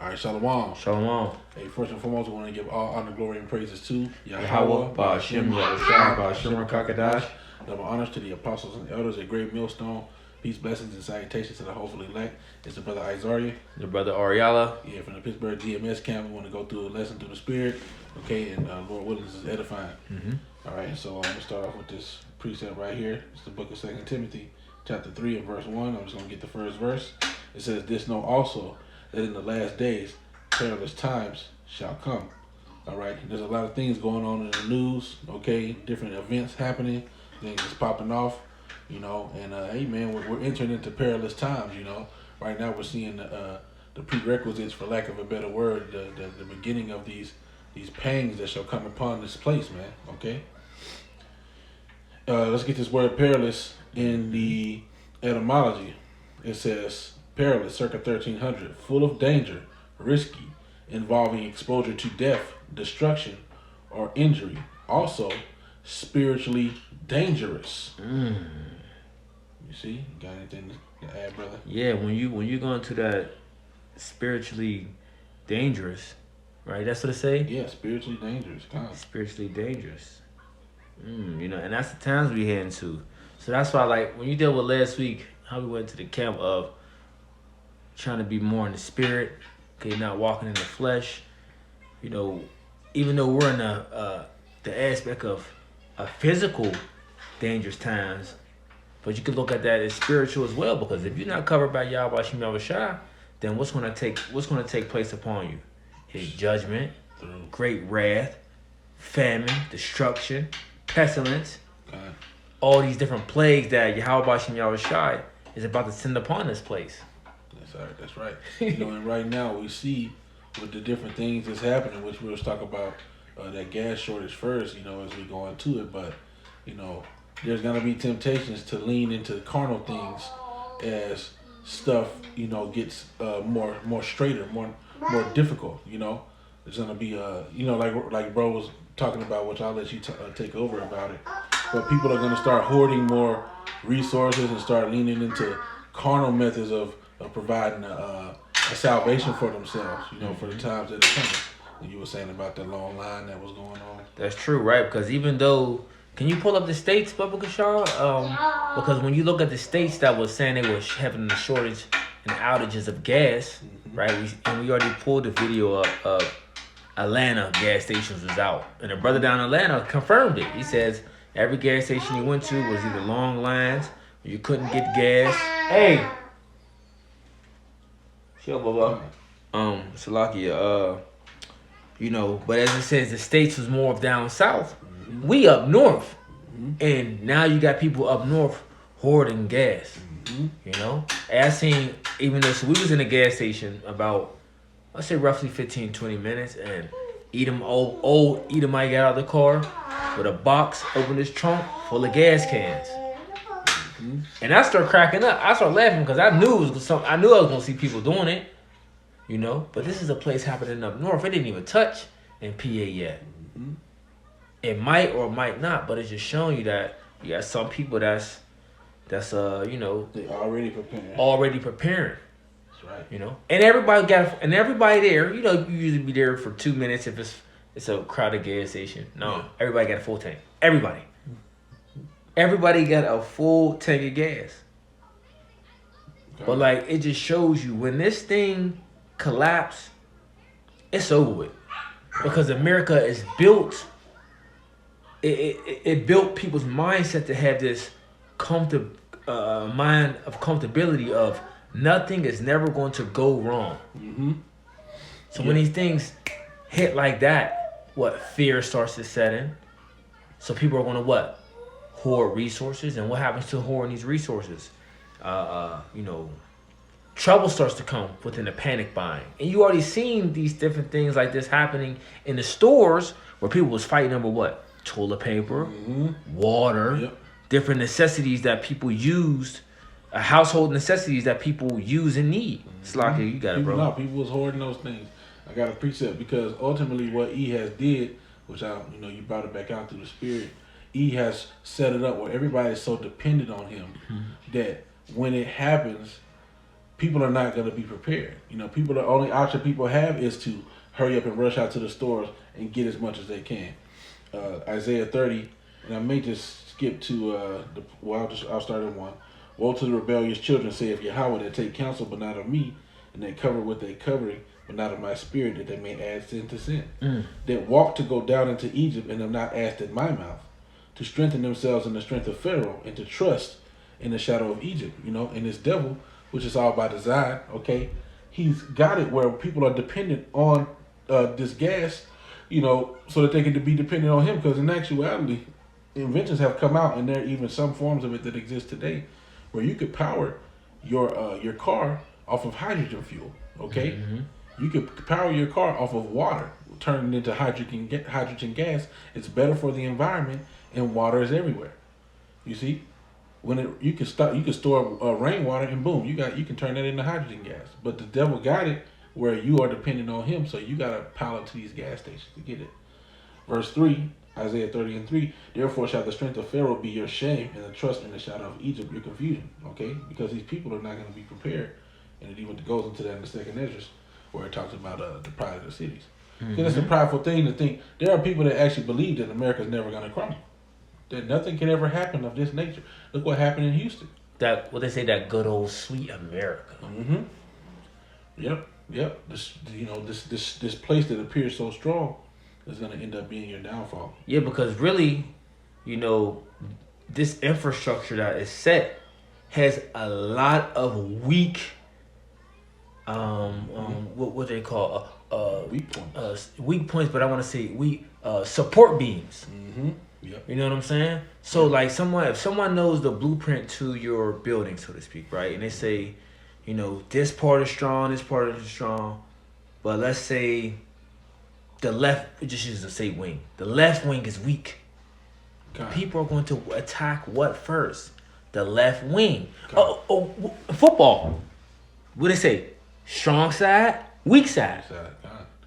All right, Shalom. Shalom. Hey, first and foremost, I want to give all honor, glory, and praises to Yahweh, Ba'ashem, Yahushua, Ba'ashem, Rakakadash. Double honors to the apostles and elders at Great Millstone. Peace, blessings, and salutations to the hopefully elect. It's the brother Isaiah. The brother Ariala. Yeah, from the Pittsburgh DMS camp. We want to go through a lesson through the Spirit. Okay, and Lord willing, this is edifying. Mm-hmm. All right, so I'm going to start off with this precept right here. It's the book of 2 Timothy, chapter 3 and verse 1. I'm just going to get the first verse. It says, "This know also, that in the last days perilous times shall come." All right, there's a lot of things going on in the news, okay, different events happening, things is popping off, you know, and hey man, we're entering into perilous times, you know. Right now we're seeing the prerequisites, for lack of a better word, the beginning of these pangs that shall come upon this place, man. Okay, let's get this word perilous in the etymology. It says perilous, circa 1300, full of danger, risky, involving exposure to death, destruction, or injury. Also, spiritually dangerous. You see? Got anything to add, brother? Yeah, when you go into that spiritually dangerous, right? That's what it say? Yeah, spiritually dangerous. Spiritually dangerous. You know, and that's the times we head into. So that's why, like, when you deal with last week, how we went to the camp of trying to be more in the spirit, okay, not walking in the flesh. You know, even though we're in the aspect of a physical dangerous times, but you can look at that as spiritual as well, because if you're not covered by Yahweh Shem Yahushua, then what's gonna take place upon you? His judgment, great wrath, famine, destruction, pestilence, all these different plagues that Yahweh Shem Yahushua is about to send upon this place. That's right. You know, and right now we see with the different things that's happening, which we'll talk about that gas shortage first, you know, as we go into it. But, you know, there's going to be temptations to lean into carnal things as stuff, you know, gets more straighter, more difficult, you know. There's going to be, you know, like bro was talking about, which I'll let you take over about it. But people are going to start hoarding more resources and start leaning into carnal methods of providing a salvation for themselves, you know, for the times that are coming. And you were saying about the long line that was going on. That's true, right? Because even though, can you pull up the states, Bubba Kashar? Because when you look at the states that was saying they were having a shortage and outages of gas, right? We already pulled the video up of Atlanta gas stations was out. And a brother down in Atlanta confirmed it. He says every gas station he went to was either long lines or you couldn't get gas. Hey! Chill, Bubba. Salakia, you know, but as it says, the states was more of down south. We up north. And now you got people up north hoarding gas. You know? And I seen, even though, so we was in a gas station about, I'd say roughly 15, 20 minutes, and old Edomite got out of the car with a box, opened his trunk full of gas cans. And I started cracking up. I started laughing because I knew it was something. I knew I was gonna see people doing it, you know. But this is a place happening up north. It didn't even touch in PA yet. It might or might not, but it's just showing you that you got some people that's you know, they already preparing. That's right. You know, and everybody there. You know, you usually be there for 2 minutes if it's a crowded gas station. No, everybody got a full tank. Everybody got a full tank of gas. Okay. But like, it just shows you when this thing collapse, it's over with. Because America is built, it built people's mindset to have this mind of comfortability of nothing is never going to go wrong. So when these things hit like that, fear starts to set in. So people are going to hoard resources. And what happens to hoarding these resources? You know, trouble starts to come within the panic buying. And you already seen these different things like this happening in the stores where people was fighting over toilet paper, water, different necessities that people used, household necessities that people use and need. Slacky, you got it, bro. No, people was hoarding those things. I got a precept because ultimately what E has did, which you brought it back out through the Spirit, E has set it up where everybody is so dependent on him that when it happens, people are not going to be prepared. You know, people, the only option people have is to hurry up and rush out to the stores and get as much as they can. Isaiah 30, and I may just skip to I'll start at 1. Woe to the rebellious children, saith Yahweh, that take counsel but not of me, and they cover with their covering but not of my spirit, that they may add sin to sin. That walk to go down into Egypt and have not asked at my mouth, to strengthen themselves in the strength of Pharaoh, and to trust in the shadow of Egypt. You know, and this devil, which is all by design, okay, he's got it where people are dependent on this gas, you know, so that they can be dependent on him. Because in actuality, inventions have come out, and there are even some forms of it that exist today, where you could power your car off of hydrogen fuel. Okay, you could power your car off of water, turn it into hydrogen gas. It's better for the environment, and water is everywhere. You see, you can store rainwater, and boom, you can turn that into hydrogen gas. But the devil got it where you are dependent on him, so you got to pilot to these gas stations to get it. Verse 3, Isaiah 30 and 3, therefore shall the strength of Pharaoh be your shame, and the trust in the shadow of Egypt your confusion. Okay, because these people are not going to be prepared, and it even goes into that in the second Esdras, where it talks about the pride of the cities. Because it's a prideful thing to think there are people that actually believe that America's never going to crumble, that nothing can ever happen of this nature. Look what happened in Houston. That what they say, that good old sweet America. Yep. This place that appears so strong is going to end up being your downfall. Yeah, because really, you know, this infrastructure that is set has a lot of weak, what they call Weak points. Weak points, but I want to say weak support beams. Yep. You know what I'm saying? So like if someone knows the blueprint to your building, so to speak, right? And they say, you know, this part is strong, this part is strong, but let's say the left, just use the say wing. The left wing is weak. God. People are going to attack what first? The left wing. Football. What do they say? Strong side, weak side. God.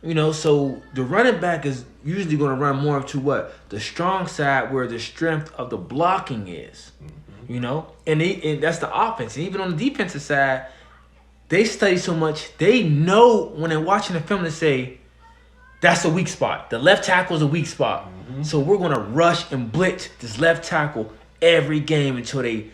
You know, so the running back is usually going to run more to what? The strong side, where the strength of the blocking is. You know? And that's the offense. And even on the defensive side, they study so much. They know when they're watching the film to say, that's a weak spot. The left tackle is a weak spot. So we're going to rush and blitz this left tackle every game until they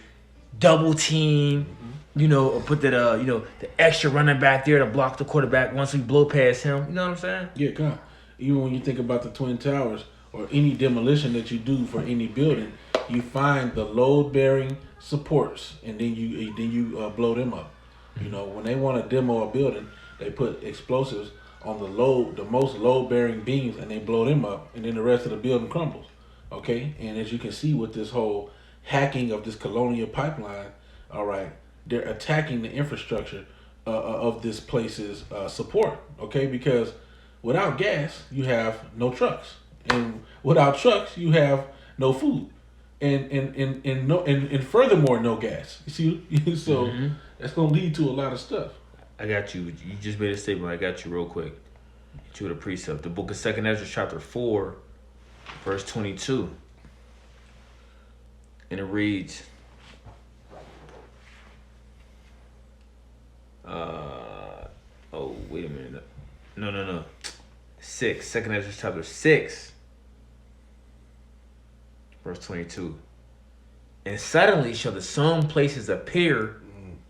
double team, you know, or put that, the extra running back there to block the quarterback once we blow past him. You know what I'm saying? Yeah, God. Even when you think about the Twin Towers or any demolition that you do for any building, you find the load-bearing supports, and then you blow them up. You know, when they want to demo a building, they put explosives on the most load-bearing beams, and they blow them up, and then the rest of the building crumbles. Okay, and as you can see with this whole hacking of this colonial pipeline, all right, they're attacking the infrastructure of this place's support. Okay, because without gas, you have no trucks, and without trucks, you have no food, and furthermore, no gas. You see, so that's gonna lead to a lot of stuff. I got you. You just made a statement. I got you real quick. Hit you with a precept. The book of 2nd Ezra, chapter 4, verse 22. And it reads, wait a minute. No. 6. 2nd Ezra, chapter 6, verse 22. And suddenly shall the sown places appear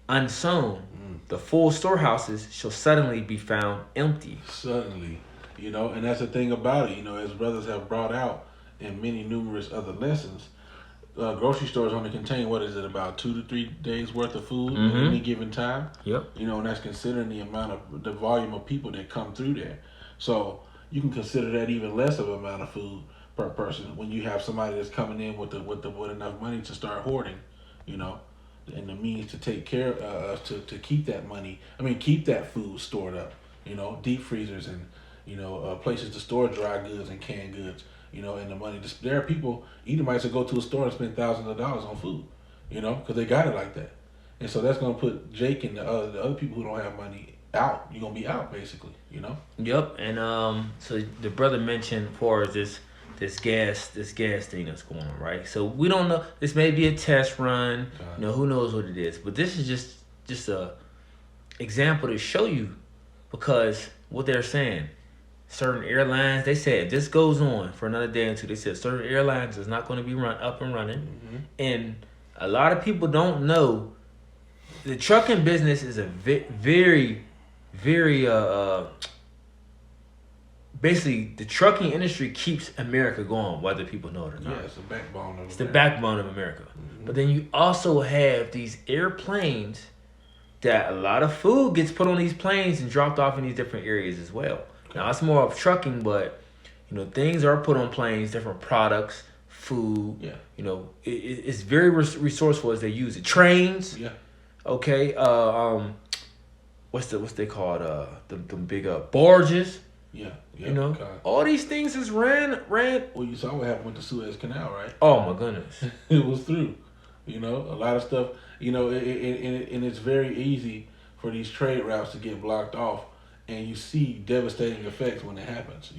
unsown. The full storehouses shall suddenly be found empty. Suddenly, you know, and that's the thing about it. You know, as brothers have brought out in many numerous other lessons, grocery stores only contain, what is it, about 2 to 3 days worth of food at any given time. Yep. You know, and that's considering the volume of people that come through there. So you can consider that even less of an amount of food per person when you have somebody that's coming in with enough money to start hoarding, you know, and the means to take care to keep that money. I mean, keep that food stored up. You know, deep freezers and places to store dry goods and canned goods. You know, and the money. There are people, Edomites, that go to a store and spend thousands of dollars on food. You know, because they got it like that, and so that's gonna put Jake and the other people who don't have money out. You're gonna be out basically. You know. Yep, and so the brother mentioned for this gas thing that's going on, right? So we don't know. This may be a test run. You know, who knows what it is? But this is just example to show you, because what they're saying, certain airlines, they said if this goes on for another day or two, they said certain airlines is not going to be up and running, and a lot of people don't know the trucking business is a very, very basically the trucking industry keeps America going, whether people know it or not. Yeah, it's the backbone of It's the backbone of America. But then you also have these airplanes that a lot of food gets put on these planes and dropped off in these different areas as well. Okay. Now it's more of trucking, but things are put on planes, different products, food. Yeah. It's very resourceful as they use it. Trains. Yeah. Okay. What's they called? The big barges. Yeah. All these things is ran. Well, you saw what happened with the Suez Canal, right? Oh my goodness. It was through. A lot of stuff. And it's very easy for these trade routes to get blocked off, and you see devastating effects when it happens.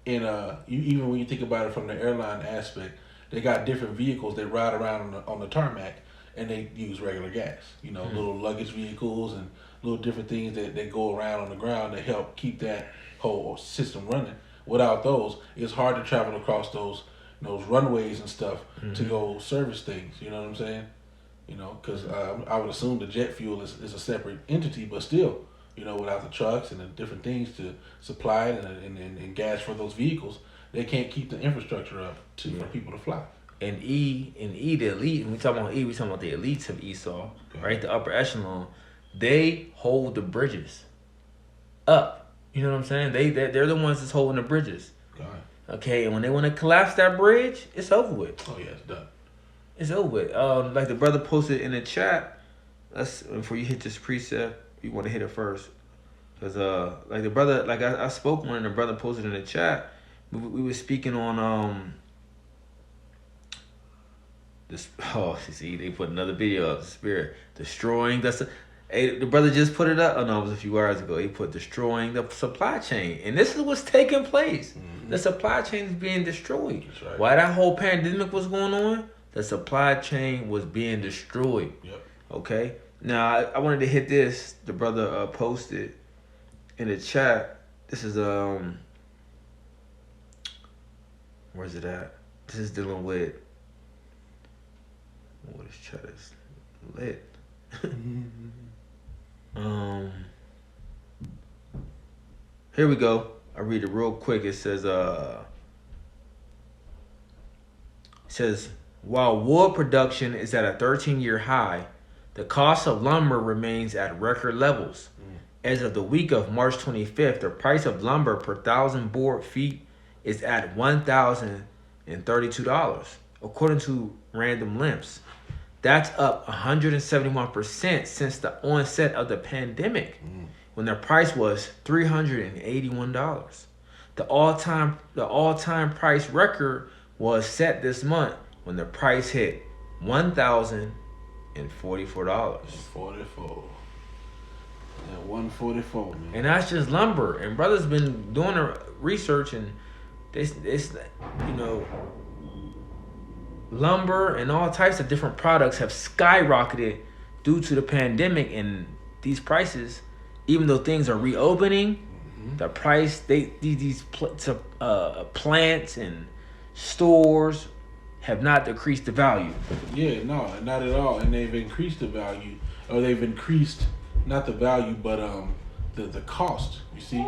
And even when you think about it from the airline aspect, they got different vehicles that ride around on the tarmac, and they use regular gas. Little luggage vehicles and little different things that go around on the ground to help keep that whole system running. Without those, it's hard to travel across those runways and stuff to go service things. You know what I'm saying? Because I would assume the jet fuel is a separate entity, but still, without the trucks and the different things to supply it and gas for those vehicles, they can't keep the infrastructure up for people to fly. And the elite, when we talk about we talking about the elites of Esau, right? The upper echelon, they hold the bridges up. You know what I'm saying? They're the ones that's holding the bridges. Okay, and when they want to collapse that bridge, it's over with. Oh yeah, it's done. It's over with. Like the brother posted in the chat. Before you hit this precept, you want to hit it first, because like the brother, like I spoke when the brother posted in the chat. We were speaking on this. Oh, see, they put another video of the spirit destroying the. Hey, the brother just put it up. Oh no, it was a few hours ago. He put destroying the supply chain, and this is what's taking place. The supply chain is being destroyed. That's right. While that whole pandemic was going on, the supply chain was being destroyed. Yep. Okay. Now I wanted to hit this. The brother posted in the chat. This is where's it at? This is dealing with. What is chat is lit. Here we go. I read it real quick. It says while wood production is at a 13-year high, the cost of lumber remains at record levels. As of the week of March 25th, the price of lumber per 1,000 board feet is at $1,032, according to Random Lengths. That's up 171% since the onset of the pandemic, when the price was $381. The all-time price record was set this month when the price hit $1,044. 44. Yeah, 144, man. And that's just lumber. And brother's been doing the research, and it's lumber and all types of different products have skyrocketed due to the pandemic, and these prices, even though things are reopening, the price these plants and stores have not decreased the value. Yeah, no, not at all. And they've increased the value, or they've increased not the value, but the cost. You see.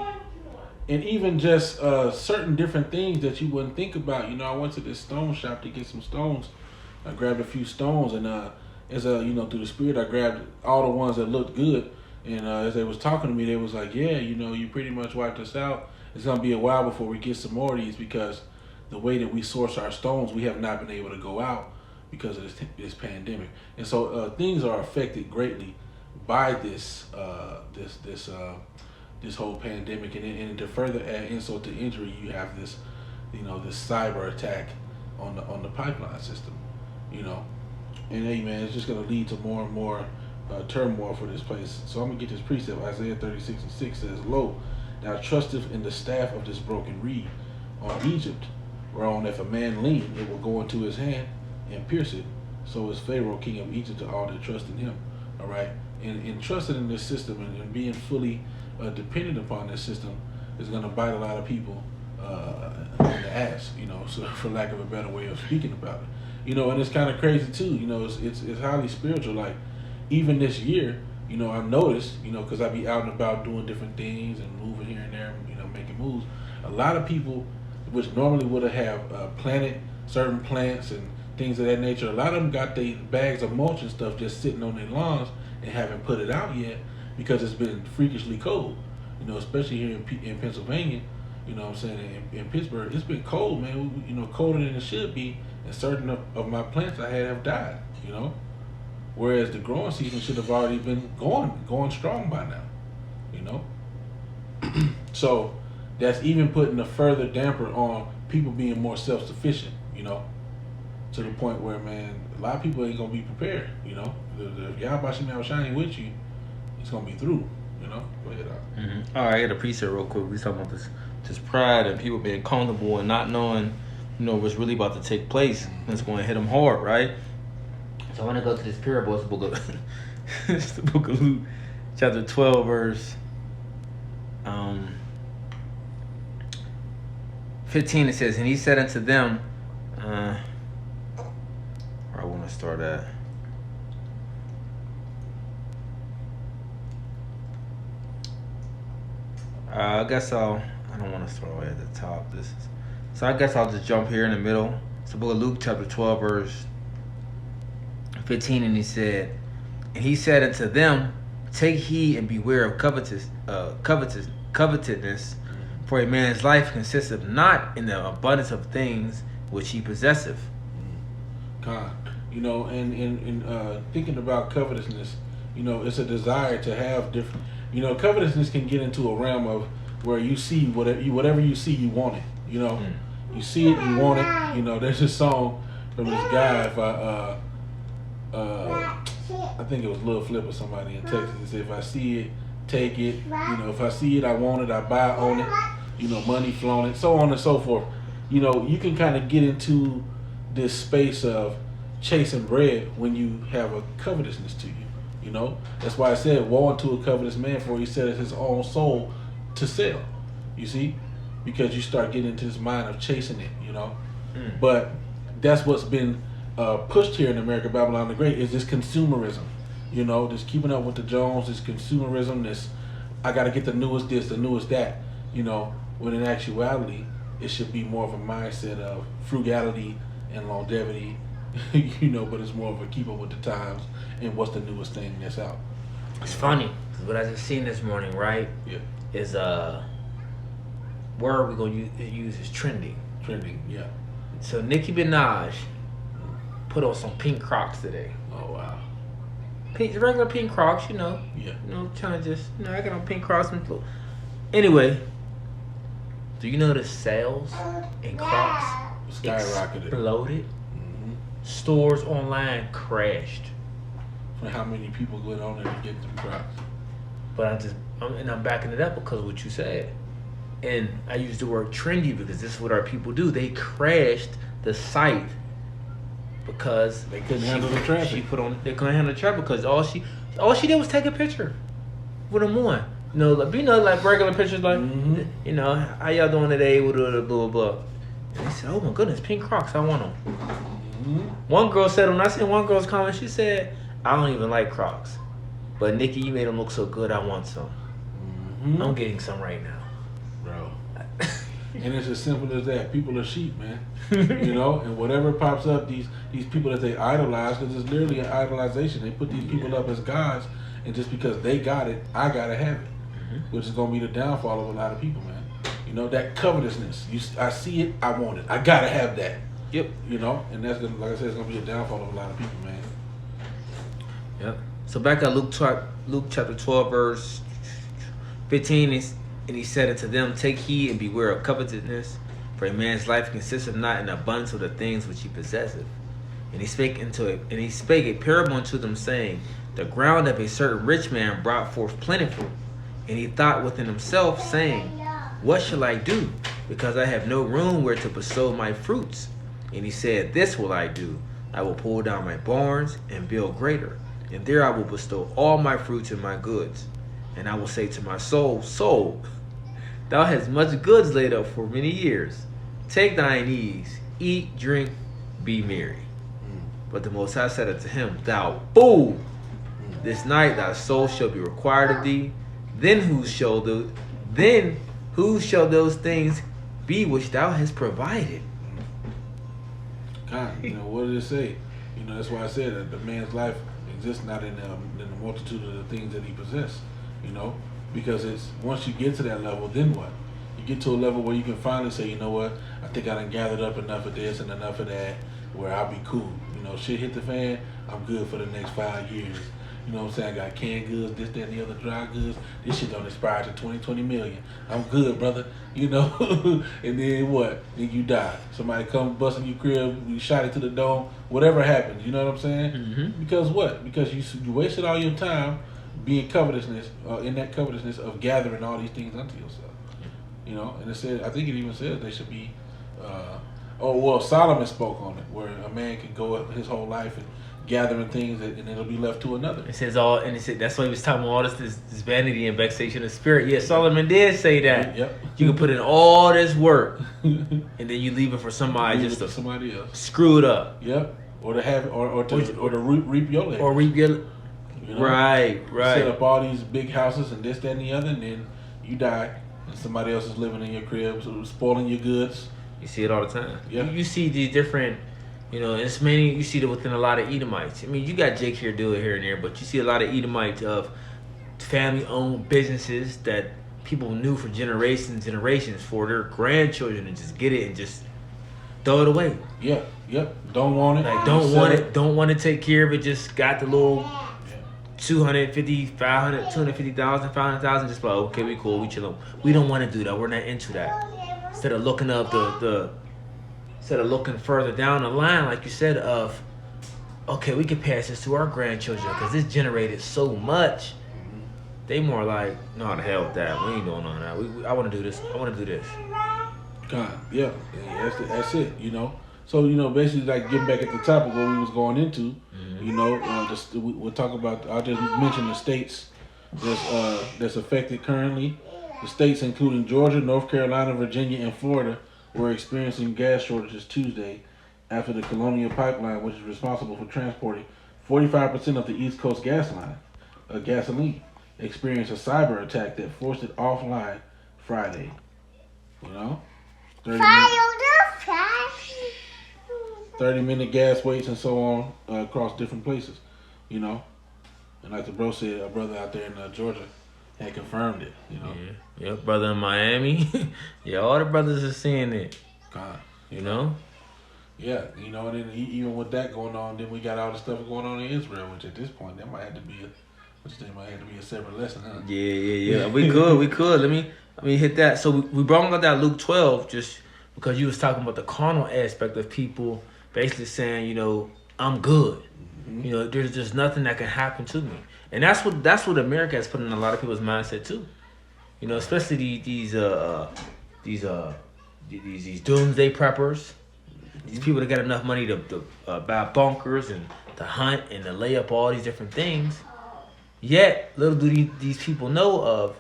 And even just certain different things that you wouldn't think about. I went to this stone shop to get some stones. I grabbed a few stones, and through the spirit, I grabbed all the ones that looked good. And as they was talking to me, they was like, yeah, you pretty much wiped us out. It's going to be a while before we get some more of these, because the way that we source our stones, we have not been able to go out because of this pandemic. And so things are affected greatly by this whole pandemic, and to further add insult to injury, you have this cyber attack on the pipeline system, and hey man, it's just gonna lead to more and more turmoil for this place. So I'm gonna get this precept. Isaiah 36:6 says, "Lo, thou trusteth in the staff of this broken reed on Egypt, whereon if a man lean, it will go into his hand and pierce it. So is Pharaoh king of Egypt to all that trust in him." All right. and trusting in this system and being fully dependent upon this system is going to bite a lot of people in the ass, you know, so for lack of a better way of speaking about it. You know, and it's kind of crazy too, you know, it's highly spiritual. Like, even this year, you know, I've noticed, you know, because I be out and about doing different things and moving here and there, you know, making moves. A lot of people, which normally would have planted certain plants and things of that nature, a lot of them got their bags of mulch and stuff just sitting on their lawns and haven't put it out yet because it's been freakishly cold. You know, especially here in Pennsylvania, you know what I'm saying, in Pittsburgh, it's been cold, man. You know, colder than it should be, and certain of my plants I had have died, you know. Whereas the growing season should have already been going strong by now, you know. So that's even putting a further damper on people being more self-sufficient, you know, to the point where, man, a lot of people ain't gonna be prepared, you know. If Yahweh Shem shining with you, it's gonna be through, you know. Go ahead, Mm-hmm. All right, I got a preset real quick. We talking about this pride and people being comfortable and not knowing, you know, what's really about to take place. And it's going to hit them hard, right? So I want to go to this parable. It's the book of it's the book of Luke, chapter 12, verse 15. It says, and he said unto them, where I want to start at. I don't want to start all the way at the top. So I guess I'll just jump here in the middle. It's the book of Luke, chapter 12, verse 15, and he said unto them, take heed and beware of covetousness, for a man's life consisteth not in the abundance of things which he possesseth. God, you know, and thinking about covetousness, you know, it's a desire to have different. You know, covetousness can get into a realm of where you see whatever you see, you want it. You know, you see it, you want it. You know, there's a song from this guy. I think it was Lil Flip or somebody in Texas. He said, if I see it, take it. You know, if I see it, I want it. I buy on it. You know, money flowing it, so on and so forth. You know, you can kind of get into this space of chasing bread when you have a covetousness to you. You know, that's why I said, woe unto a covetous man, for he said it's his own soul to sell. You see, because you start getting into this mind of chasing it. You know, but that's what's been pushed here in America, Babylon the Great, is this consumerism. You know, this keeping up with the Jones, this consumerism, this I got to get the newest this, the newest that. You know, when in actuality, it should be more of a mindset of frugality and longevity. You know, but it's more of a keep up with the times and what's the newest thing that's out. It's funny, what I just seen this morning, right? Yeah. Is word we're gonna use is trending. Trending, yeah. So Nicki Minaj put on some pink Crocs today. Oh wow. Regular pink Crocs, you know. Yeah. You know, trying to just, you know, I got on pink Crocs and blue. Anyway, do you know the sales in Crocs Skyrocketed. exploded? Stores online crashed. For how many people went on there to get them Crocs? But I'm backing it up because of what you said. And I use the word trendy because this is what our people do. They crashed the site because they couldn't handle the traffic. They couldn't handle the traffic because all she did was take a picture with them on. You know, like regular pictures, like you know, how y'all doing today? Blah blah blah. And they said, "Oh my goodness, pink Crocs! I want them." One girl said, when I seen one girl's comment, she said, "I don't even like Crocs, but Nikki, you made them look so good. I want some. I'm getting some right now, bro." And it's as simple as that. People are sheep, man. You know, and whatever pops up, these people that they idolize, because it's literally an idolization. They put these people up as gods, and just because they got it, I gotta have it, which is gonna be the downfall of a lot of people, man. You know, that covetousness. I see it, I want it. I gotta have that. Yep. You know, and that's gonna, like I said, it's gonna be a downfall of a lot of people, man. Yep. So back at Luke chapter 12, verse 15, and he said unto them, take heed and beware of covetousness, for a man's life consisteth not in the abundance of the things which he possesseth. And he spake a parable unto them, saying, the ground of a certain rich man brought forth plentiful. And he thought within himself, saying, what shall I do? Because I have no room where to bestow my fruits. And he said, this will I do. I will pull down my barns and build greater, and there I will bestow all my fruits and my goods. And I will say to my soul, Soul, thou hast much goods laid up for many years. Take thine ease, eat, drink, be merry. But the Most High said unto him, Thou fool, this night thy soul shall be required of thee. Then whose shall those things be which thou hast provided? God, what did it say? That's why I said that the man's life exists not in the multitude of the things that he possessed. Because it's once you get to that level, then what? You get to a level where you can finally say, you know what? I think I done gathered up enough of this and enough of that, where I'll be cool. Shit hit the fan, I'm good for the next 5 years. You know what I'm saying? I got canned goods, this, that, and the other dry goods. This shit don't expire to 20 million. I'm good, brother. And then what? Then you die. Somebody come busting your crib, you shot it to the dome, whatever happens. You know what I'm saying? Mm-hmm. Because what? Because you wasted all your time being covetousness, in that covetousness of gathering all these things unto yourself. And it said, I think it even says they should be, Solomon spoke on it, where a man can go his whole life and gathering things and it'll be left to another. It says that's why he was talking about all this vanity and vexation of spirit. Yeah, Solomon did say that. Yep. You can put in all this work and then you leave it for somebody just to somebody else. Screw it up. Yep. Or to have or to reap your labor. Or reap your Right. Set up all these big houses and this, that, and the other, and then you die and somebody else is living in your crib, so spoiling your goods. You see it all the time. Yeah. You see these different, it's many. You see it within a lot of Edomites. I mean, you got Jake here do it here and there, but you see a lot of Edomites of family-owned businesses that people knew for generations for their grandchildren and just get it and just throw it away. Yeah. Yep. Don't want it. Like don't want it. Don't want to take care of it. Just got the little 250, 500, 250,000, 500,000. Just like, okay, we cool, we chillin'. We don't want to do that. We're not into that. Instead of looking up instead of looking further down the line, like you said, of okay, we can pass this to our grandchildren because this generated so much. They more like, no, the hell with that. We ain't doing all that. I want to do this. I want to do this. God, yeah, that's it. So basically, like getting back at the top of what we was going into. We'll talk about. I'll just mention the states that's affected currently. The states, including Georgia, North Carolina, Virginia, and Florida, were experiencing gas shortages Tuesday after the Colonial Pipeline, which is responsible for transporting 45% of the East Coast gasoline, experienced a cyber attack that forced it offline Friday. 30-minute gas waits and so on across different places. And like the bro said, a brother out there in Georgia had confirmed it. Yeah, brother in Miami. Yeah, all the brothers are seeing it. God. Yeah, and then even with that going on, then we got all the stuff going on in Israel, which at this point that might have to be a separate lesson, huh? Yeah. We could. Let me hit that. So we brought up that Luke 12 just because you was talking about the carnal aspect of people basically saying, I'm good. Mm-hmm. There's just nothing that can happen to me, and that's what America has put in a lot of people's mindset too. Especially these doomsday preppers. These people that got enough money to buy bunkers and to hunt and to lay up all these different things. Yet, little do these people know of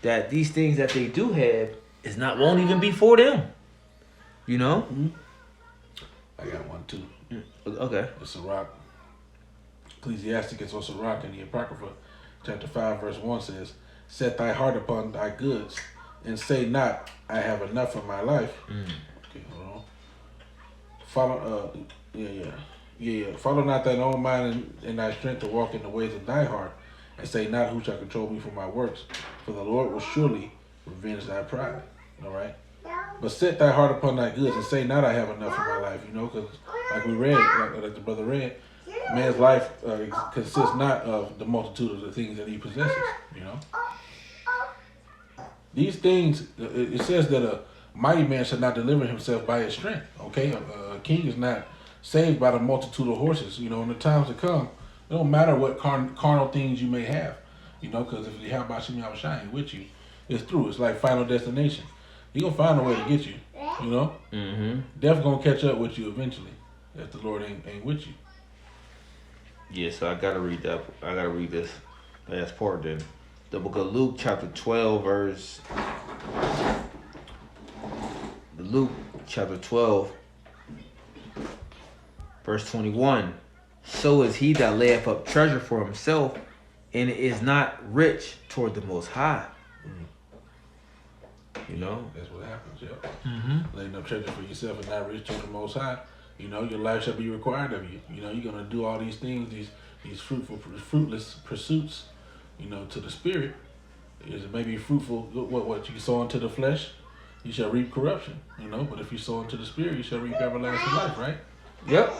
that these things that they do have won't even be for them. Mm-hmm. I got one too. Okay. It's a rock. Ecclesiasticus or Sirach in the Apocrypha, chapter 5, verse 1 says, Set thy heart upon thy goods, and say not, I have enough of my life. Okay, hold on. Follow not thine own mind and thy strength to walk in the ways of thy heart, and say not, who shall control me for my works? For the Lord will surely revenge thy pride. All right? But set thy heart upon thy goods, and say not, I have enough of my life. Because like we read, like the brother read, man's life consists not of the multitude of the things that he possesses. These things, it says that a mighty man shall not deliver himself by his strength. Okay, a king is not saved by the multitude of horses. In the times to come, it don't matter what carnal things you may have. Because if you have Bashim Yahushai with you, it's through. It's like Final Destination. He gonna find a way to get you. Mm-hmm. Death gonna catch up with you eventually if the Lord ain't with you. Yeah, so I gotta read that. I gotta read this last part then. The book of Luke, chapter 12, Luke, chapter 12, verse 21. So is he that layeth up treasure for himself, and is not rich toward the Most High. You know? That's what happens, yeah. Mm-hmm. Laying up treasure for yourself and not rich toward the Most High. You know, your life shall be required of you. You know, you're going to do all these things, these fruitless pursuits, you know, to the spirit. Is maybe fruitful, what you sow into the flesh, you shall reap corruption, you know. But if you sow into the spirit, you shall reap everlasting life, right? Yep.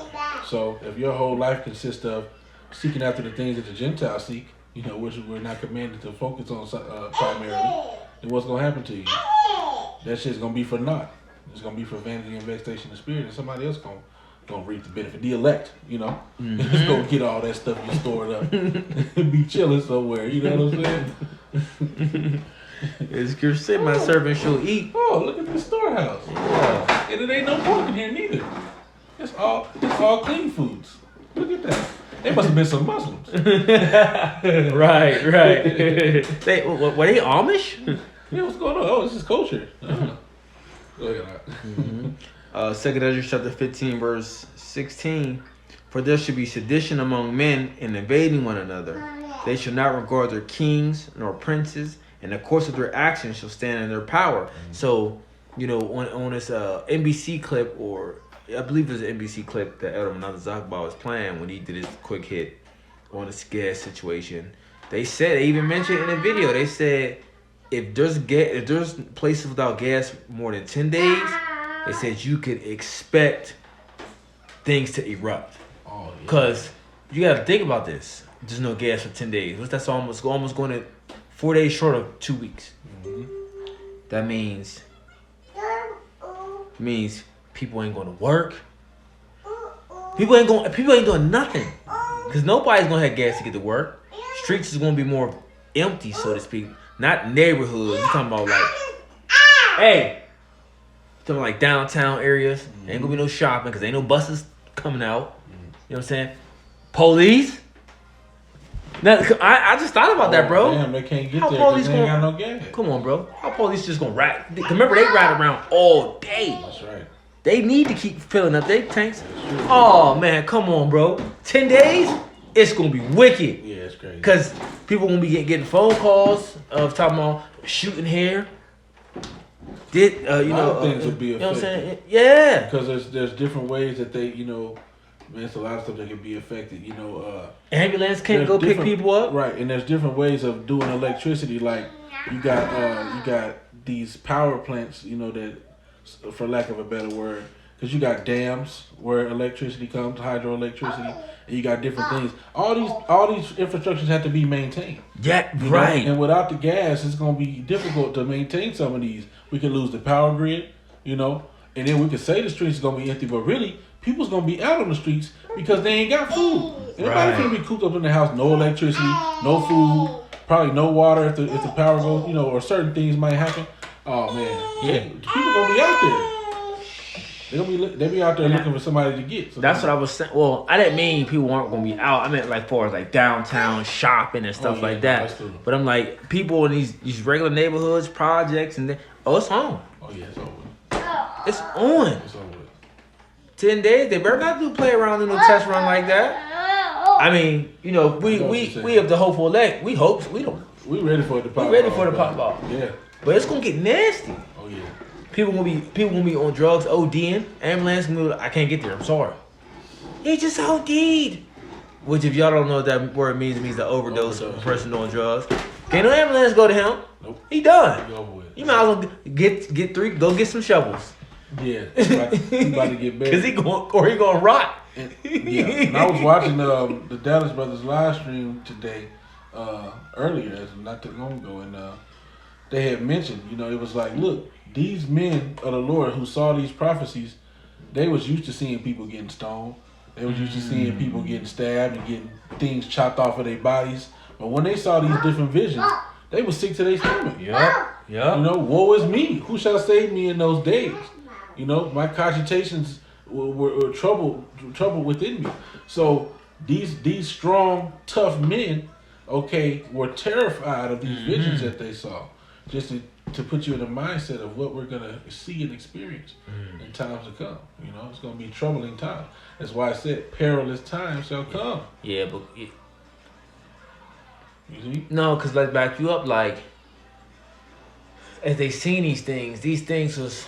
So if your whole life consists of seeking after the things that the Gentiles seek, you know, which we're not commanded to focus on primarily, then what's going to happen to you? That shit's going to be for naught. It's going to be for vanity and vexation of spirit, and somebody else going to reap the benefit. The elect, you know, it's going to get all that stuff you stored up and be chilling somewhere, you know what I'm saying? As Scripture said, my servant shall eat. Oh, look at this storehouse. Yeah. And it ain't no pork in here neither. It's all clean foods. Look at that. They must have been some Muslims. Right. They were they Amish? Yeah, what's going on? Oh, this is culture. Look at that. Mm-hmm. 2 Ezra chapter 15, verse 16. For there should be sedition among men and invading one another. They shall not regard their kings nor princes, and the course of their actions shall stand in their power. Mm-hmm. So, you know, on this NBC clip, or I believe it was an NBC clip that Elder Mananda Zakba was playing when he did his quick hit on this gas situation. They even mentioned in the video, they said if there's places without gas more than 10 days, they said you could expect things to erupt. Oh, yeah. Cause you gotta think about this. There's no gas for 10 days. That's almost going to 4 days short of 2 weeks. Mm-hmm. That means people ain't going to work. People ain't doing nothing. Cause nobody's gonna have gas to get to work. Streets is gonna be more empty, so to speak. Not neighborhoods. You're talking about like downtown areas. Mm-hmm. Ain't gonna be no shopping because ain't no buses coming out. Mm-hmm. You know what I'm saying? Police. Now, I just thought about that, bro. Damn, they can't get there because they ain't got no gas. Come on, bro. How police just gonna ride? Remember, they ride around all day. That's right. They need to keep filling up their tanks. Oh, man, come on, bro. 10 days? It's gonna be wicked. Yeah, it's crazy. Because people gonna be getting phone calls of talking about shooting here. Things will be affected. You know what I'm saying? Yeah. Because there's different ways that they, you know, man, it's a lot of stuff that can be affected. You know, ambulance can't go pick people up. Right, and there's different ways of doing electricity. Like you got these power plants, you know, that, for lack of a better word, because you got dams where electricity comes, hydroelectricity, and you got different things. All these infrastructures have to be maintained. Yeah, right. And without the gas, it's going to be difficult to maintain some of these. We could lose the power grid, you know, and then we could say the streets are going to be empty, but really, people's going to be out on the streets because they ain't got food. Everybody's going to be cooped up in the house, no electricity, no food, probably no water if the power goes, you know, or certain things might happen. Oh, man. Yeah. People going to be out there. They be out there looking for somebody to get. That's what I was saying. Well, I didn't mean people weren't gonna be out. I meant like far as like downtown shopping and stuff like that. But I'm like, people in these regular neighborhoods, projects, and it's on. Oh yeah, it's over. It's on. It's over. 10 days. They better not play around in no test run like that. I mean, you know, we have the hopeful elect. We hope we don't. We ready for it to pop. We ready for it to pop off. Yeah. But it's gonna get nasty. Oh yeah. People gonna be on drugs, ODing. Ambulance gonna be like, I can't get there. I'm sorry. He just OD'd. Which, if y'all don't know what that word means, it means the overdose of a person on drugs. Can't no ambulance go to him. Nope. He done. Over with. You might as well get three. Go get some shovels. Yeah. He about to get bad. Cause he gonna rot. And I was watching the Dallas Brothers live stream today, earlier, not too long ago, and they had mentioned, you know, it was like, look, these men of the Lord who saw these prophecies, they was used to seeing people getting stoned. They was used to seeing people getting stabbed and getting things chopped off of their bodies. But when they saw these different visions, they was sick to their stomach. Yeah. You know, woe is me. Who shall save me in those days? You know, my cogitations were trouble within me. So these strong, tough men, okay, were terrified of these visions that they saw, just to put you in the mindset of what we're gonna see and experience in times to come. You know, it's gonna be troubling times. That's why I said perilous times shall come. Yeah, but You see? no, cause let's back you up. Like, as they seen these things was.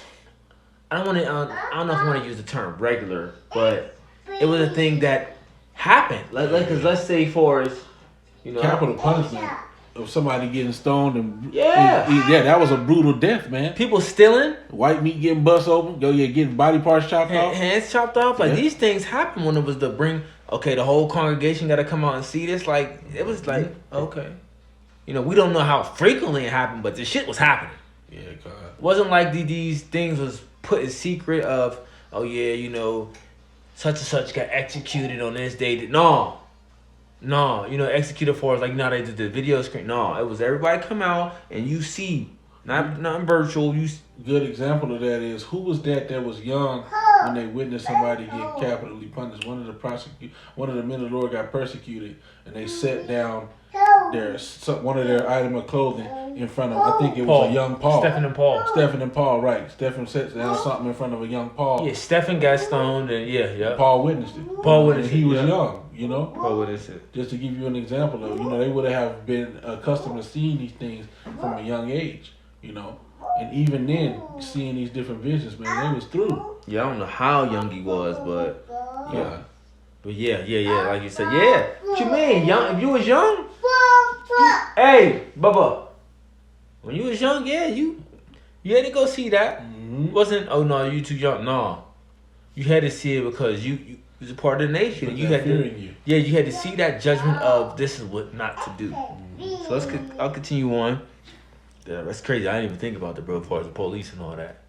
I don't want to. I don't know if I want to use the term regular, but it was a thing that happened. Cause let's say for us, you know, Capital punishment of somebody getting stoned and Yeah. yeah, that was a brutal death, man. people stealing, White meat getting bust open, getting body parts chopped off. hands chopped off. Like Yeah. these things happen when it was to bring. Okay, the whole congregation got to come out and see this. Like it was like okay, you know, we don't know how frequently it happened, but the shit was happening. Yeah, God. It wasn't like these things was put in secret of. Oh yeah, you know, such and such got executed on this day. No, you know, executed for us like you know how they did the video screen. No, it was everybody come out and you see, not virtual. Good example of that is who was that was young when they witnessed somebody get capitally punished. One of the men of the Lord got persecuted, and they set down one of their item of clothing in front of. I think it was a young Paul. Stephen and Paul. Stephen and Paul, right? Stephen sets down something in front of a young Paul. Yeah, Stephen got stoned and yeah. Paul witnessed it. Paul witnessed and he it, was yeah. young, you know. Paul witnessed it. Just to give you an example of, you know, they would have been accustomed to seeing these things from a young age, you know. And even then, seeing these different visions, man, they was through. Yeah, I don't know how young he was, but Yeah. but yeah. Like you said, yeah. What you mean, young? If you was young, hey, Bubba, when you was young, yeah, you had to go see that. Mm-hmm. Wasn't oh no, you too young. No, you had to see it because you was a part of the nation. Put You that had fear to, in you. yeah, you had to see that judgment of this is what not to do. So I'll continue on. Yeah, that's crazy. I didn't even think about the bro as far as the police and all that.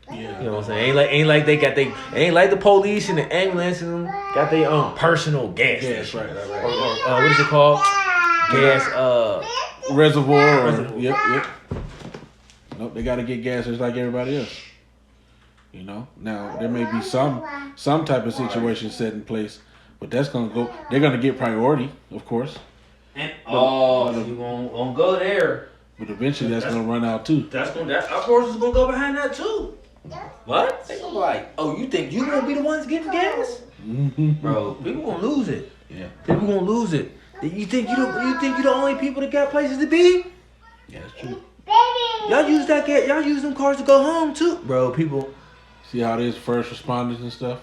Yeah. You know what I'm saying? Ain't like they got ain't like the police and the ambulance and them got their own personal gas. Yes, station. right. Or, what is it called? Gas. Reservoir. Reservoir. Yep. Nope, they got to get gas just like everybody else. You know. Now there may be some type of situation set in place, but that's gonna go. They're gonna get priority, of course. And you won't go there. But eventually that's gonna run out too. That of course is gonna go behind that too. What? They gonna be like, oh, you think you gonna be the ones getting gas? Bro, people gonna lose it. Yeah. People gonna lose it. You think you the only people that got places to be? Yeah, that's true. Y'all use that gas. Y'all use them cars to go home too, bro. People. See how it is, first responders and stuff.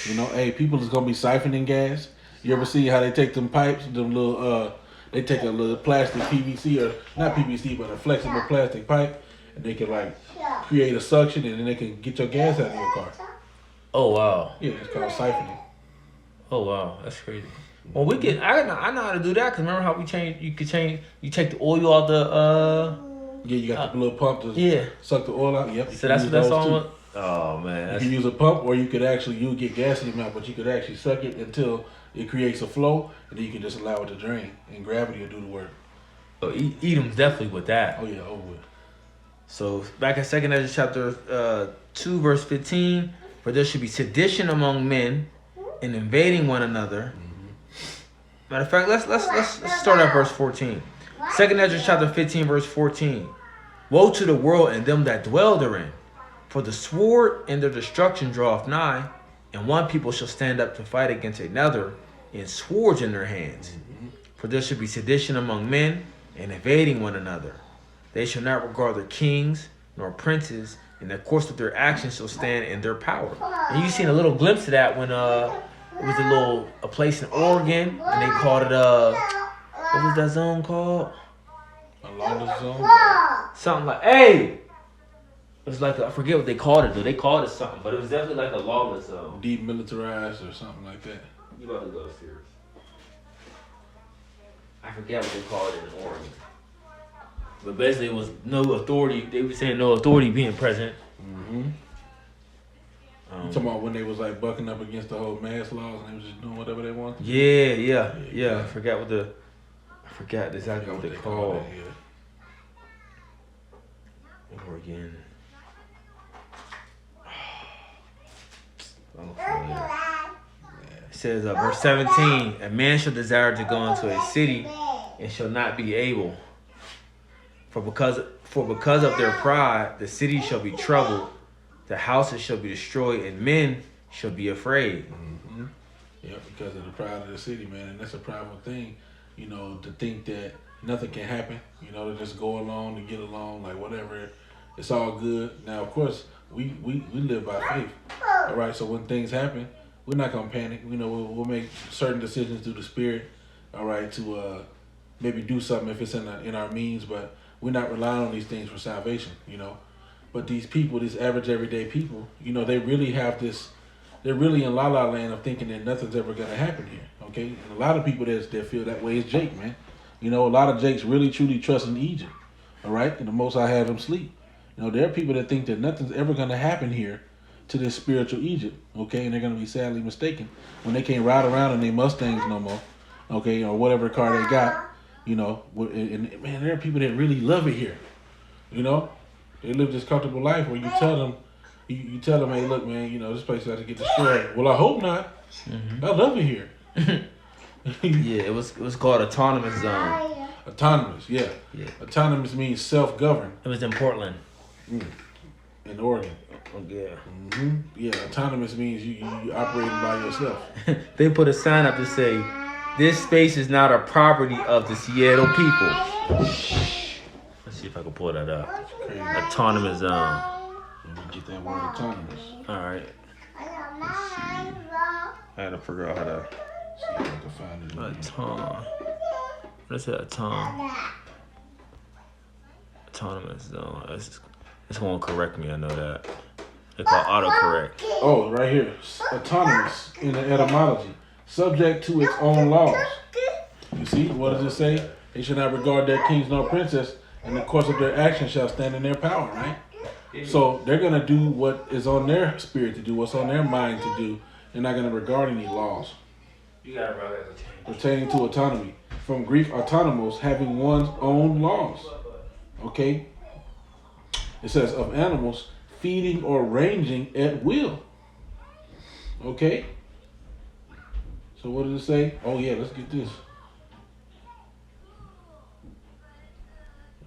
You know, hey, people is gonna be siphoning gas. You ever see how they take them pipes, them little they take a little plastic PVC or not PVC, but a flexible plastic pipe, and they can like create a suction, and then they can get your gas out of your car. Oh wow. Yeah, it's called siphoning. Oh wow, that's crazy. Well, we can. I know how to do that. Cause remember how we change? You could change. You take the oil out the. Yeah, you got the little pump to Yeah. suck the oil out. Yep. So that's all. Oh man. You can use a pump, or you could actually get gas in your mouth, but you could actually suck it until it creates a flow, and then you can just allow it to drain, and gravity will do the work. Oh, Edom's definitely with that. Oh yeah, over with. So back in 2 Ezra chapter 2 verse 15, for there should be sedition among men and invading one another. Matter of fact, let's start at verse 14. 2 Ezra chapter 15 verse 14. Woe to the world and them that dwell therein, for the sword and their destruction draweth nigh, and one people shall stand up to fight against another, and swords in their hands. For there should be sedition among men and invading one another. They shall not regard their kings nor princes, and the course of their actions shall stand in their power. And you seen a little glimpse of that when it was a place in Oregon, and they called it what was that zone called? A lawless zone. Something like it was like I forget what they called it though. They called it something, but it was definitely like a lawless zone. Demilitarized or something like that. You about to go upstairs? I forget what they called it in Oregon. But basically, it was no authority. They were saying no authority being present. You talking about when they was like bucking up against the whole mask laws and they was just doing whatever they wanted? Yeah. I forgot exactly what they called it, yeah. Oregon. says, verse 17, a man shall desire to go into a city and shall not be able. For because of their pride, the city shall be troubled, the houses shall be destroyed, and men shall be afraid. Mm-hmm. Yeah, because of the pride of the city, man, and that's a prideful thing, to think that nothing can happen, to just go along, to get along, like whatever, it's all good. Now, of course, we live by faith, all right? So when things happen, we're not gonna panic. We'll make certain decisions through the Spirit, all right, to maybe do something if it's in our means, but we're not relying on these things for salvation, But these people, these average everyday people, they really have this. They're really in la la land of thinking that nothing's ever gonna happen here. Okay, and a lot of people that feel that way is Jake, man. A lot of Jakes really truly trust in Egypt. All right, and the Most High have them sleep. There are people that think that nothing's ever gonna happen here to this spiritual Egypt. Okay, and they're gonna be sadly mistaken when they can't ride around in their Mustangs no more. Okay, or whatever car they got. And man, there are people that really love it here. They live this comfortable life where you tell them. You tell them, hey, look, man, this place has to get destroyed. Well, I hope not. Mm-hmm. I love it here. Yeah, it was called Autonomous Zone. Autonomous, yeah. Autonomous means self-governed. It was in Portland. In Oregon. Oh, yeah. Mm-hmm. Yeah, autonomous means you operating by yourself. They put a sign up to say, this space is not a property of the Seattle people. Let's see if I can pull that up. Autonomous Zone. Let me get that word autonomous. Alright. Let's see. I had to figure out how to see if I can find it. What is it? Autonomous Zone. It's going to correct me. I know that. They call autocorrect. Oh, right here. Autonomous in the etymology. Subject to its own laws. You see? What does it say? They shall not regard their kings nor princes, and the course of their actions shall stand in their power, right? So they're going to do what is on their spirit to do, what's on their mind to do. They're not going to regard any laws. You got it, brother. Pertaining to autonomy. From Greek autonomos, having one's own laws. Okay? It says of animals feeding or ranging at will. Okay? So what does it say? Oh yeah, let's get this.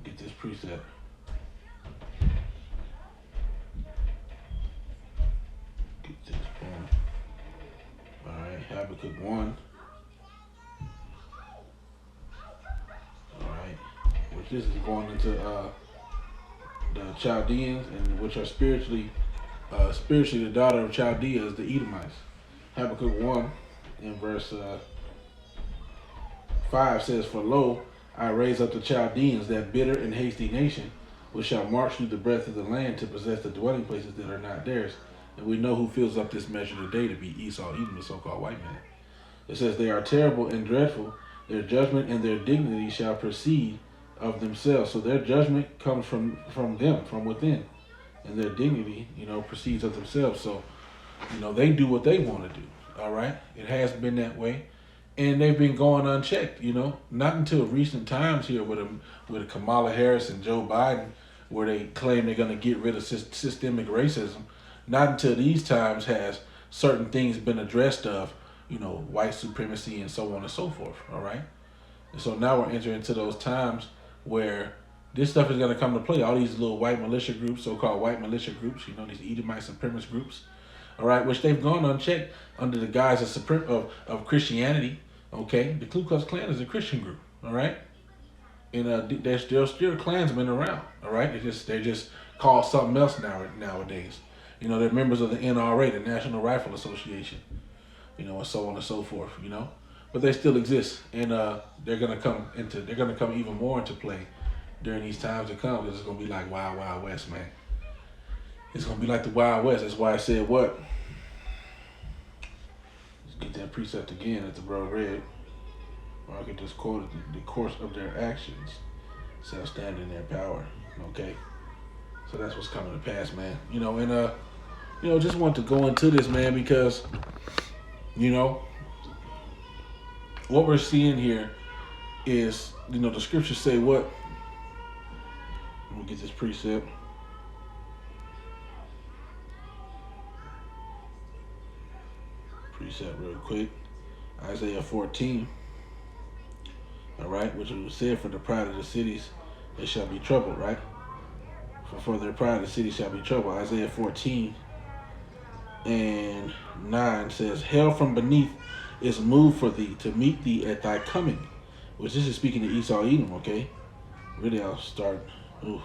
Get this precept. Get this one. Alright, Habakkuk 1. Alright. Which this is going into the Chaldeans, and which are spiritually the daughter of Chaldea is the Edomites. Habakkuk 1 in verse 5 says, for lo, I raise up the Chaldeans, that bitter and hasty nation, which shall march through the breadth of the land to possess the dwelling places that are not theirs. And we know who fills up this measure today to be Esau, Edom, the so-called white man. It says, they are terrible and dreadful. Their judgment and their dignity shall proceed of themselves. So their judgment comes from them, from within. And their dignity, proceeds of themselves. So, they do what they want to do. All right? It has been that way. And they've been going unchecked, Not until recent times here with Kamala Harris and Joe Biden, where they claim they're going to get rid of systemic racism. Not until these times has certain things been addressed of, white supremacy and so on and so forth. All right? And so now we're entering into those times where this stuff is going to come to play. All these little white militia groups, so-called white militia groups, these Edomite supremacist groups, all right, which they've gone unchecked under the guise of Christianity. Okay, the Ku Klux Klan is a Christian group. All right, and there's still Klansmen around. All right, they just call something else nowadays. They're members of the NRA, the National Rifle Association. And so on and so forth. But they still exist, and they're gonna come even more into play during these times to come. Because it's gonna be like Wild Wild West, man. It's gonna be like the Wild West. That's why I said what. Let's get that precept again that the bro read. Or I could just quote it. The course of their actions shall stand in their power. Okay. So that's what's coming to pass, man. And just want to go into this, man, because what we're seeing here is, the scriptures say what? I'm gonna get this precept. reset real quick. Isaiah 14. All right, which was said, for the pride of the cities, they shall be troubled, right? For their pride, the city shall be troubled. Isaiah 14 and 9 says, hell from beneath is moved for thee to meet thee at thy coming. Which this is speaking to Esau, Edom, okay? Really, I'll start. Ooh.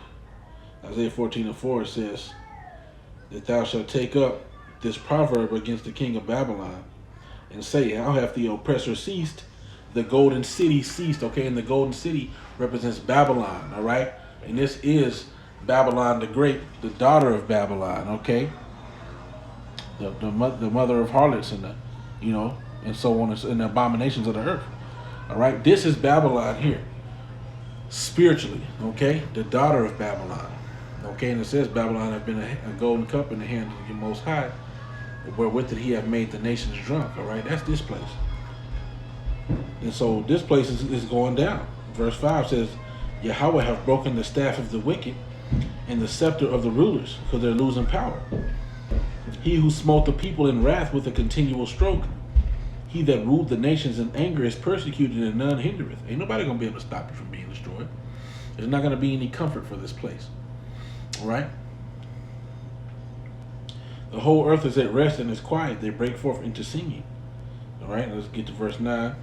Isaiah 14 and 4 says that thou shalt take up this proverb against the king of Babylon and say, how hath the oppressor ceased? The golden city ceased, okay? And the golden city represents Babylon, all right? And this is Babylon the Great, the daughter of Babylon, okay? The mother of harlots and and so on, and the abominations of the earth. All right, this is Babylon here, spiritually, okay? The daughter of Babylon, okay? And it says Babylon have been a golden cup in the hand of the Most High, wherewith he have made the nations drunk. All right, that's this place. And so this place is going down. Verse 5 says, Yahweh have broken the staff of the wicked and the scepter of the rulers, because they're losing power. He who smote the people in wrath with a continual stroke, he that ruled the nations in anger is persecuted, and none hindereth. Ain't nobody going to be able to stop you from being destroyed. There's not going to be any comfort for this place. All right? The whole earth is at rest and is quiet. They break forth into singing. All right, let's get to verse 9.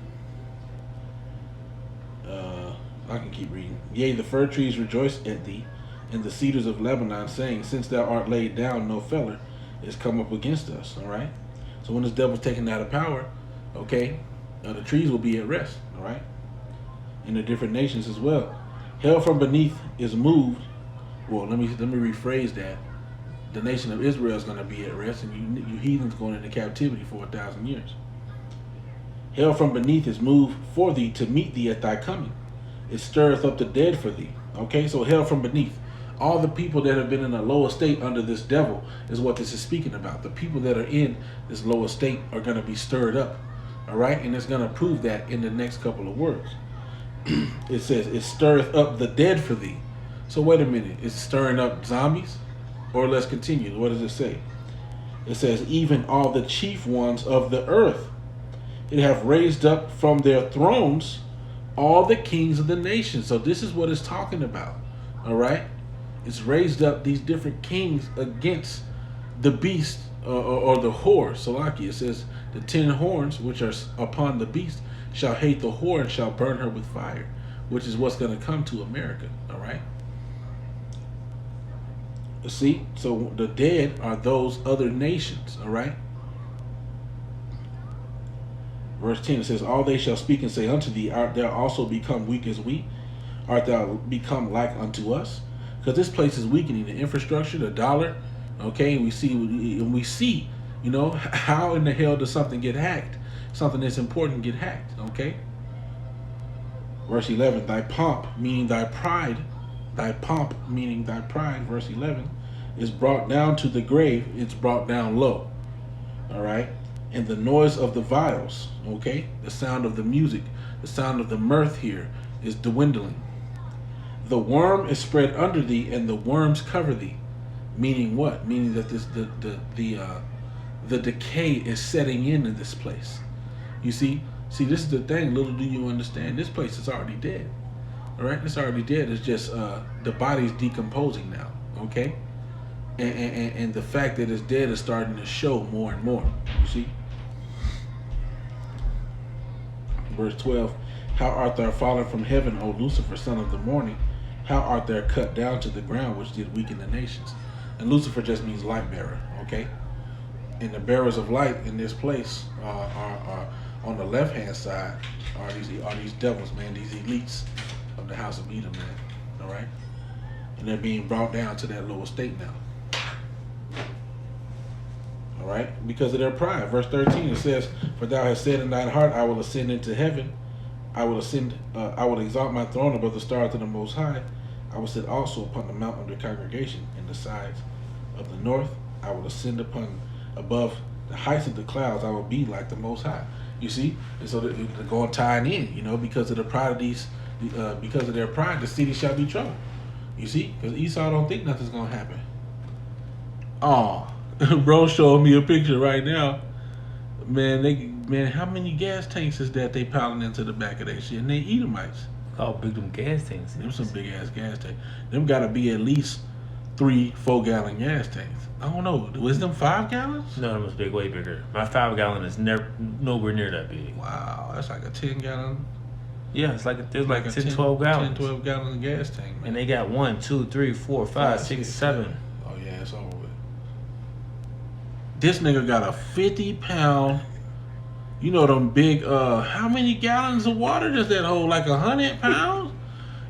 I can keep reading. Yea, the fir trees rejoice at thee, and the cedars of Lebanon, saying, since thou art laid down, no feller is come up against us. All right? So when this devil's taken out of power, okay, the trees will be at rest. All right? In the different nations as well. Hell from beneath is moved. Well, let me rephrase that. The nation of Israel is going to be at rest, and you heathens going into captivity for 1,000 years. Hell from beneath is moved for thee to meet thee at thy coming. It stirreth up the dead for thee. Okay, so hell from beneath. All the people that have been in a low estate under this devil is what this is speaking about. The people that are in this low estate are going to be stirred up. All right, and it's going to prove that in the next couple of words. It says, it stirreth up the dead for thee. So wait a minute, it's stirring up zombies? Or let's continue. What does it say? It says, even all the chief ones of the earth, it have raised up from their thrones all the kings of the nations. So this is what it's talking about. All right? It's raised up these different kings against the beast or the whore. Salaki, it says, the 10 horns which are upon the beast shall hate the whore and shall burn her with fire, which is what's going to come to America. All right? See, so the dead are those other nations, all right? Verse 10, it says, all they shall speak and say unto thee, art thou also become weak as we? Art thou become like unto us? Because this place is weakening. The infrastructure, the dollar, okay? And we see, you know, how in the hell does something get hacked? Something that's important get hacked, okay? Verse 11, thy pomp, meaning thy pride, verse 11, is brought down to the grave. It's brought down low. All right. And the noise of the viols, okay, the sound of the music, the sound of the mirth here is dwindling. The worm is spread under thee, and the worms cover thee. Meaning what? Meaning that the decay is setting in this place. You see, this is the thing. Little do you understand. This place is already dead. All right, it's already dead. It's just the body's decomposing now. Okay, and the fact that it's dead is starting to show more and more. You see. Verse 12, how art thou fallen from heaven, O Lucifer, son of the morning? How art thou cut down to the ground, which did weaken the nations? And Lucifer just means light bearer, okay? And the bearers of light in this place are on the left-hand side are these devils, man, these elites of the house of Edom, man, all right? And they're being brought down to that lower state now. All right, because of their pride. Verse 13, it says, for thou hast said in thine heart, I will ascend into heaven. I will exalt my throne above the stars of the Most High. I will sit also upon the mount of the congregation in the sides of the north. I will ascend above the heights of the clouds. I will be like the Most High. You see? And so they're going tying in, you know, because of the pride of these, because of their pride, the city shall be troubled. You see? Because Esau don't think nothing's going to happen. Oh. Bro showed me a picture right now Man, how many gas tanks is that they piling into the back of that shit? And they Edomites. How big them gas tanks? Them some big ass gas tanks. Them gotta be at least 3-4 gallon gas tanks. I don't know. Was them 5 gallons? No, them was big, way bigger. My 5 gallon is never nowhere near that big. Wow, that's like a 10 gallon. Yeah, it's like there's like a 10, 12 gallons. 10, 12 gallon gas tank, man. And they got 1, 2, 3, 4, 5, 6, 7. Oh yeah, it's over with. This nigga got a 50-pound. You know them big. How many gallons of water does that hold? Like 100 pounds?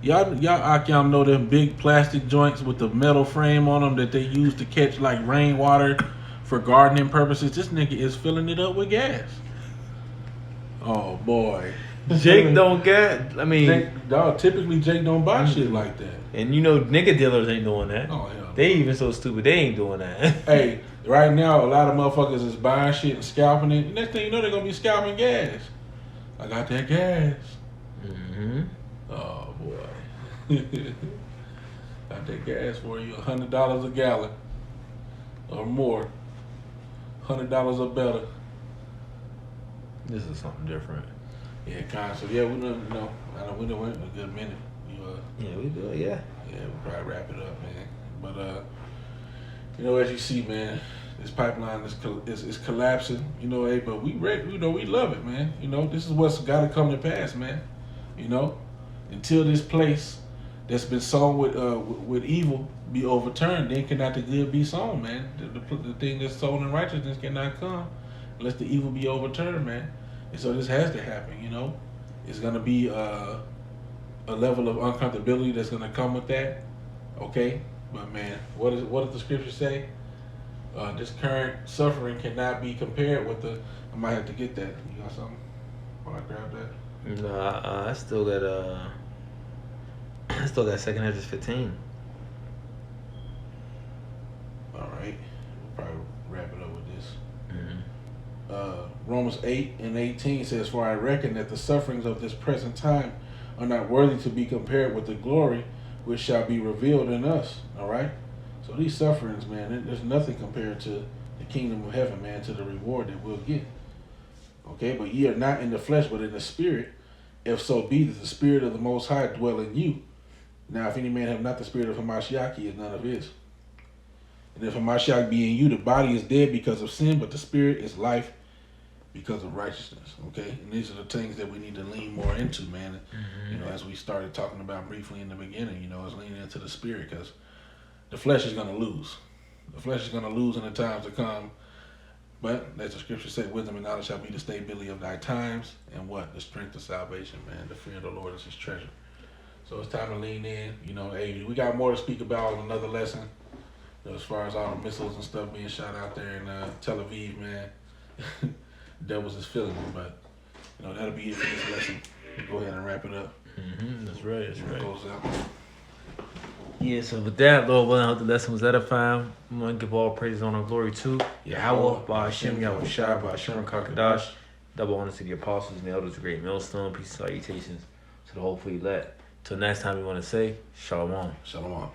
Y'all know them big plastic joints with the metal frame on them that they use to catch like rainwater for gardening purposes. This nigga is filling it up with gas. Oh boy. Jake don't get. I mean, typically Jake don't buy shit like that. And you know, nigga dealers ain't doing that. Oh hell. They even so stupid. They ain't doing that. Hey, right now a lot of motherfuckers is buying shit and scalping it. Next thing you know, they're gonna be scalping gas. I got that gas. Mm-hmm. Oh boy. Got that gas for you. $100 a gallon or more. $100 or better. This is something different. Yeah, kind. So yeah, we done, you know, I know we done went a good minute. Yeah, we do it. Yeah. Yeah, we'll probably wrap it up, man. But you know, as you see, man, this pipeline is collapsing. You know, hey, but we love it, man. You know, this is what's got to come to pass, man. You know, until this place that's been sown with evil be overturned, then cannot the good be sown, man. The thing that's sown in righteousness cannot come unless the evil be overturned, man. And so this has to happen. You know, it's gonna be a level of uncomfortability that's gonna come with that. Okay, but man, what does the scripture say? This current suffering cannot be compared with the. I might have to get that. You got something? When I grab that. No, I still got I still got 2 Ezra 15. All right, we'll probably wrap it up with this. Mm-hmm. Romans 8:18 says, "For I reckon that the sufferings of this present time are not worthy to be compared with the glory which shall be revealed in us." All right. So these sufferings, man, there's nothing compared to the kingdom of heaven, man, to the reward that we'll get. Okay, but ye are not in the flesh, but in the spirit, if so be that the spirit of the Most High dwell in you. Now, if any man have not the spirit of Hamashiach, he is none of his. And if Hamashiach be in you, the body is dead because of sin, but the spirit is life because of righteousness. Okay, and these are the things that we need to lean more into, man. Mm-hmm. You know, as we started talking about briefly in the beginning, you know, is leaning into the spirit, because the flesh is going to lose. The flesh is going to lose in the times to come. But as the scripture said, wisdom and knowledge shall be the stability of thy times, and what? The strength of salvation, man. The fear of the Lord is his treasure. So it's time to lean in. You know, hey, we got more to speak about on another lesson. You know, as far as all the missiles and stuff being shot out there in Tel Aviv, man. Devils is feeling it, but you know, that'll be it for this lesson. We'll go ahead and wrap it up. Mm-hmm. That's right. That's right. Goes out. Yeah, so with that, Lord willing, I hope the lesson was edifying. I'm going to give all praise, honor, and glory to Yahweh, by Hashem, Yahweh Shai, by Hashem, Kakadash. Double honors to the apostles and the elders of Great Millstone. Peace and salutations to the whole elect. Till next time, we want to say, Shalom. Shalom.